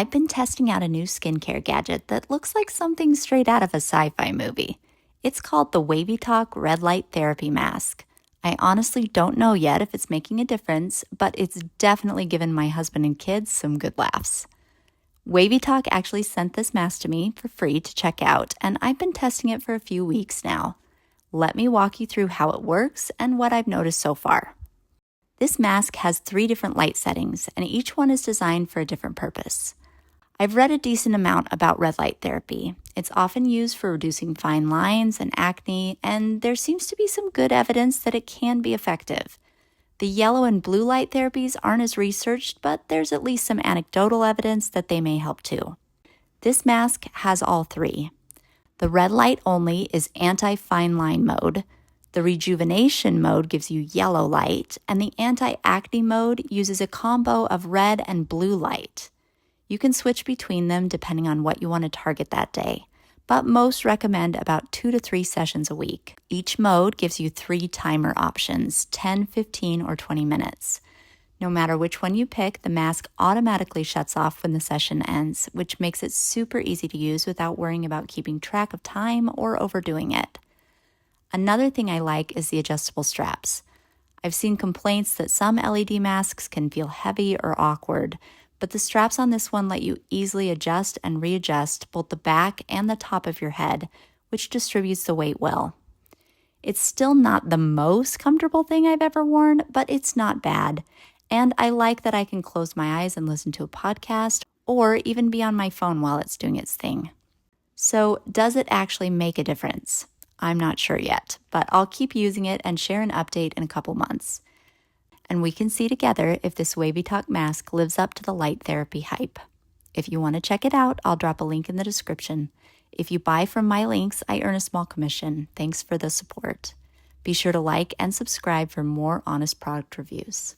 I've been testing out a new skincare gadget that looks like something straight out of a sci-fi movie. It's called the Wavytalk Red Light Therapy Mask. I honestly don't know yet if it's making a difference, but it's definitely given my husband and kids some good laughs. Wavytalk actually sent this mask to me for free to check out, and I've been testing it for a few weeks now. Let me walk you through how it works and what I've noticed so far. This mask has 3 different light settings, and each one is designed for a different purpose. I've read a decent amount about red light therapy. It's often used for reducing fine lines and acne, and there seems to be some good evidence that it can be effective. The yellow and blue light therapies aren't as researched, but there's at least some anecdotal evidence that they may help too. This mask has all 3. The red light only is anti-fine line mode. The rejuvenation mode gives you yellow light, and the anti-acne mode uses a combo of red and blue light. You can switch between them depending on what you want to target that day, but most recommend about 2 to 3 sessions a week. Each mode gives you 3 timer options, 10, 15, or 20 minutes. No matter which one you pick, the mask automatically shuts off when the session ends, which makes it super easy to use without worrying about keeping track of time or overdoing it. Another thing I like is the adjustable straps. I've seen complaints that some LED masks can feel heavy or awkward, but the straps on this one let you easily adjust and readjust both the back and the top of your head, which distributes the weight well. It's still not the most comfortable thing I've ever worn, but it's not bad. And I like that I can close my eyes and listen to a podcast or even be on my phone while it's doing its thing. So, does it actually make a difference? I'm not sure yet, but I'll keep using it and share an update in a couple months. And we can see together if this Wavytalk mask lives up to the light therapy hype. If you want to check it out, I'll drop a link in the description. If you buy from my links, I earn a small commission. Thanks for the support. Be sure to like and subscribe for more honest product reviews.